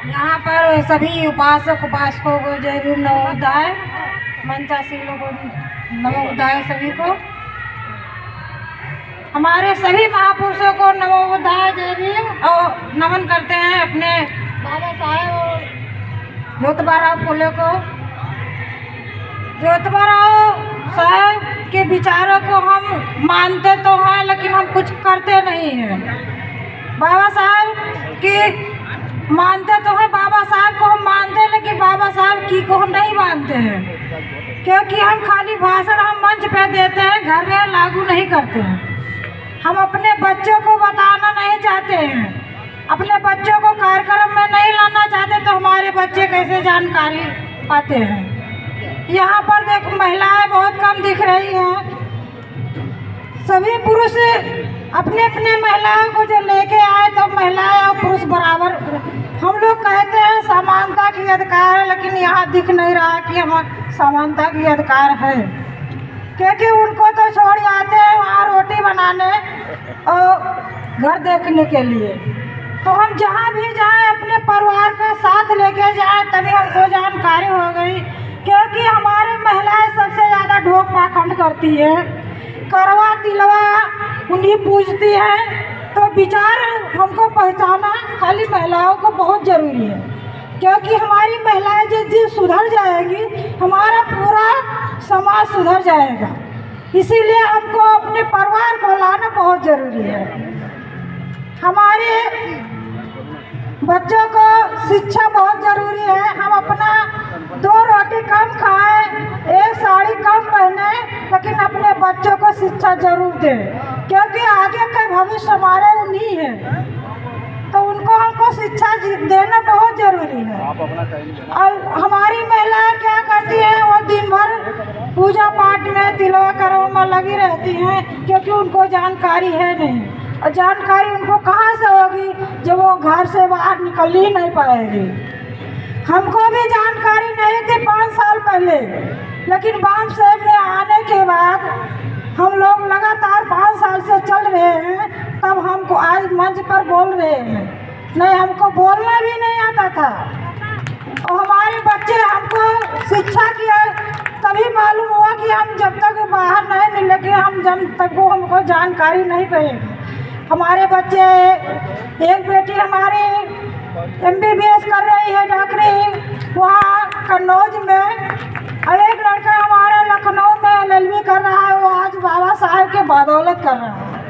यहाँ पर सभी उपासक उपासकों को जय भीम नवोदय, मंचाशीलों को नवोदय, सभी को, हमारे सभी महापुरुषों को नवोदय जय भीम और नमन करते हैं अपने बाबा साहेब और ज्योतिबा राव फुले को। ज्योतिबा राव साहब के विचारों को हम मानते तो हैं लेकिन हम कुछ करते नहीं हैं। बाबा साहब की मानते तो हैं, बाबा साहब को हम मानते हैं लेकिन बाबा साहब की को हम नहीं मानते हैं, क्योंकि हम खाली भाषण हम मंच पे देते हैं, घर में लागू नहीं करते हैं। हम अपने बच्चों को बताना नहीं चाहते हैं, अपने बच्चों को कार्यक्रम में नहीं लाना चाहते, तो हमारे बच्चे कैसे जानकारी पाते हैं। यहाँ पर देखो महिलाएं बहुत कम दिख रही हैं, सभी पुरुष अपने अपने महिलाओं को जो लेके आए तो महिलाएं और पुरुष बराबर। हम लोग कहते हैं समानता की अधिकार है, लेकिन यहाँ दिख नहीं रहा कि हमारा समानता की अधिकार है, क्योंकि उनको तो छोड़ जाते हैं वहाँ रोटी बनाने और घर देखने के लिए। तो हम जहाँ भी जाएं अपने परिवार का साथ लेके जाएं, तभी हमको जानकारी हो गई, क्योंकि हमारे महिलाएं सबसे ज़्यादा ढोक पाखंड करती है, करवा तिलवा उन्हीं पूजती हैं। तो विचार हमको पहचाना खाली महिलाओं को बहुत ज़रूरी है, क्योंकि हमारी महिलाएं जिस सुधर जाएगी हमारा पूरा समाज सुधर जाएगा। इसीलिए हमको अपने परिवार को लाना बहुत ज़रूरी है। हमारे बच्चों को शिक्षा बहुत ज़रूरी है। हम अपना 2 रोटी कम खाएं, 1 साड़ी कम पहने, लेकिन अपने बच्चों को शिक्षा जरूर दें, क्योंकि आगे का भविष्य हमारे उन्हीं है, तो उनको हमको शिक्षा देना बहुत ज़रूरी है। और हमारी महिलाएं क्या करती हैं, वो दिन भर पूजा पाठ में तिलवा करवा में लगी रहती हैं, क्योंकि उनको जानकारी है नहीं, और जानकारी उनको कहाँ से होगी जब वो घर से बाहर निकल ही नहीं पाएगी। हमको भी जानकारी नहीं थी 5 साल पहले, लेकिन बाम साहब में आने के बाद हम लोग लगातार 5 साल से चल रहे हैं, तब हमको आज मंच पर बोल रहे हैं। नहीं, हमको बोलना भी नहीं आता था, और हमारे बच्चे हमको शिक्षा किया तभी मालूम हुआ कि हम जब तक बाहर नहीं निकलेंगे, हम जब तक वो हमको जानकारी नहीं पड़ेगी। हमारे बच्चे, एक बेटी हमारी MBBS कर रही है डॉक्टरी वहाँ कन्नौज में, और एक लड़का हमारा लखनऊ में LLB कर रहा है, वो आज बाबा साहब के बदौलत कर रहा है।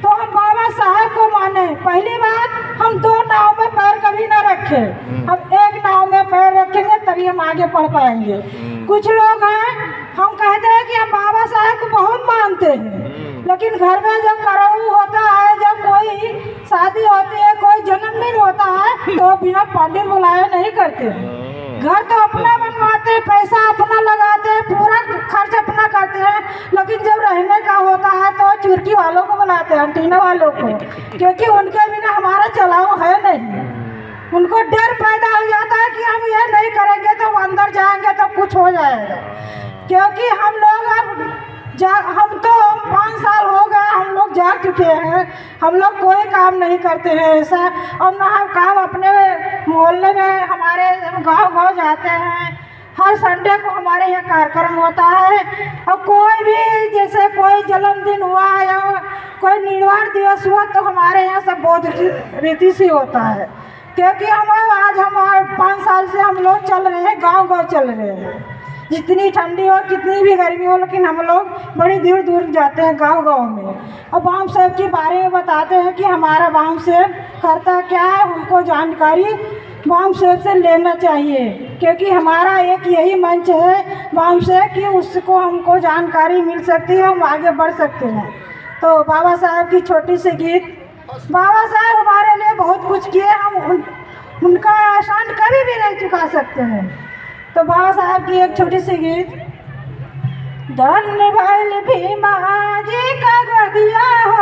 तो हम बाबा साहब को माने। पहली बात, हम 2 नाव में पैर कभी ना रखे, हम एक नाव में पैर रखेंगे तभी हम आगे पढ़ पाएंगे। कुछ लोग हैं, हम कहते हैं कि हम बाबा साहब को बहुत मानते हैं, लेकिन घर में जब करऊ होता है, जब कोई शादी होती है, कोई जन्मदिन होता है, तो बिना पंडित बुलाए नहीं करते। घर तो अपना बनवाते, पैसा अपना लगाते, पूरा खर्च अपना करते हैं, लेकिन जब रहने का होता है तो चुरकी वालों को बुलाते हैं, टीना वालों को, क्योंकि उनके बिना हमारा चलाव है नहीं। उनको डर पैदा हो जाता है कि हम ये नहीं करेंगे तो अंदर जाएंगे तो कुछ हो जाएगा। क्योंकि हम लोग अब हम तो 5 साल हो गए, हम लोग जाग चुके हैं, हम लोग कोई काम नहीं करते हैं ऐसा, और ना हम काम अपने मोहल्ले में हमारे गांव जाते हैं। हर संडे को हमारे यहाँ कार्यक्रम होता है, और कोई भी जैसे कोई जन्मदिन हुआ या कोई निर्वाण दिवस हुआ तो हमारे यहाँ सब बहुत रीति से होता है, क्योंकि हमारे 5 साल से हम लोग चल रहे हैं, गाँव चल रहे हैं। जितनी ठंडी हो, कितनी भी गर्मी हो, लेकिन हम लोग बड़ी दूर दूर जाते हैं गांव में, और बाम साहब के बारे में बताते हैं कि हमारा बाम साहब करता क्या है। हमको जानकारी बाम साहब से लेना चाहिए, क्योंकि हमारा एक यही मंच है बाम साहब कि उसको हमको जानकारी मिल सकती है, हम आगे बढ़ सकते हैं। तो बाबा साहब की छोटी सी गीत, बाबा साहब हमारे लिए बहुत कुछ किए, हम उनका एहसान कभी भी नहीं चुका सकते हैं। तो बाबा साहब की एक छोटी सी गीत, धन्य भैल भीमा जी का गदिया हो,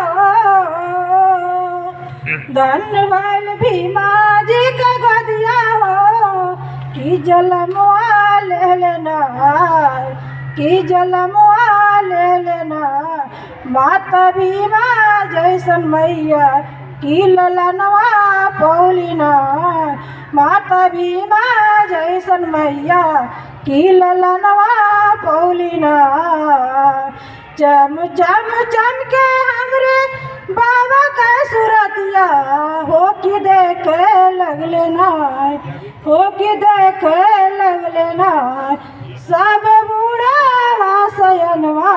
धन्य भैल भीमा जी का गदिया हो, कि जलमवा ले लेना, कि जलमवा ले लेना, माता भीमा जैसन मैया की ललनवा पौलिना माता भीमा जैसन मैया की ललनवा पौलिना चम चम चमके हमरे बाबा का सूरतिया हो कि देखे लगले ना हो कि देखे लगले ना सब बूढ़ा सयनवा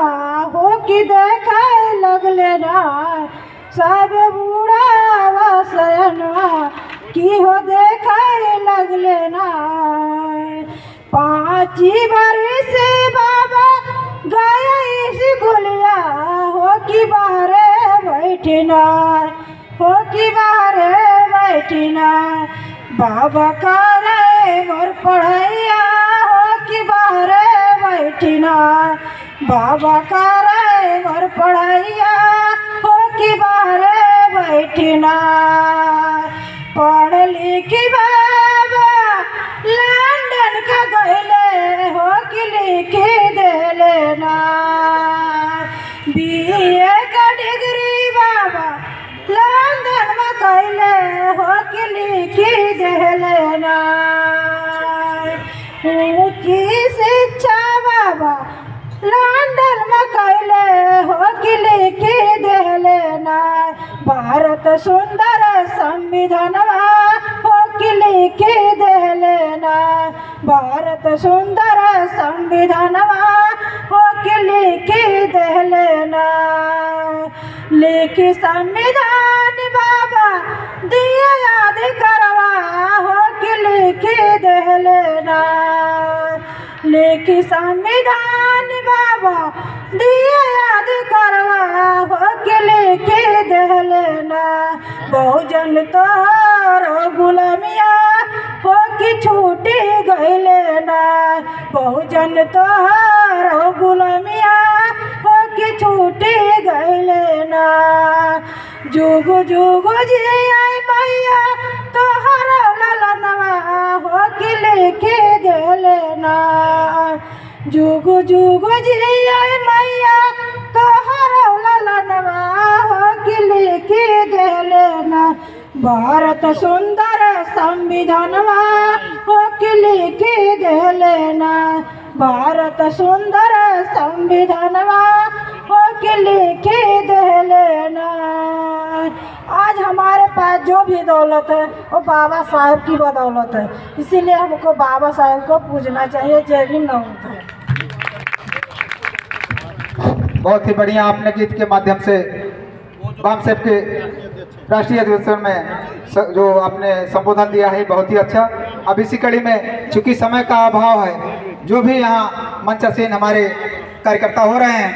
हो कि देखे लगले ना सब बूढ़ा सयनवा की हो देखे लगले ना 5 बरस से बाबा गया इसी गुलिया हो कि बाहरे बैठना हो कि बाहरे बैठना बाबा करे मोर पढ़ैया हो कि बाहरे बैठना बाबा करे मोर पढ़ैया हो कि बाहरे बैठना पढ़ लिख बाबा लंदन का गईले हो कि लिख देले ना BA का डिग्री बाबा लंदन में कैले हो कि लिख देले ना ऊंची शिक्षा बाबा लंदन में कैले हो कि लिख देले ना भारत सुंदर संविधानवा हो कि लिख देले ना भारत सुंदर संविधानवा हो कि लिख देले ना लिख संविधान बाबा दिए याद करवा हो कि लिख देले ना लिख संविधान बाबा दिए याद करवा हो कि लिख देले ना बहुजन तोहर गुलामिया हो कि छूटी गईले ना बहुजन तोहर गुलामिया हो कि छूटी गईले ना जुग जुग जी आई मैया तोहर ललनवा हो कि लिख देले ना जुग जुग जी आई मैया तोहर ललनवा हो कि लिख देले ना भारत सुंदर संविधानवा हो कि लिख देले ना भारत सुंदर संविधानवा हो कि लिख देले ना आज हमारे पास जो भी दौलत है वो बाबा साहब की बदौलत है इसीलिए हमको बाबा साहब को पूजना चाहिए। जय भीम नमो। बहुत ही बढ़िया आपने गीत के माध्यम से बाम साहब के राष्ट्रीय अधिवेशन में जो आपने संबोधन दिया है बहुत ही अच्छा। अब इसी कड़ी में चूंकि समय का अभाव है जो भी यहाँ मंचासीन हमारे कार्यकर्ता हो रहे हैं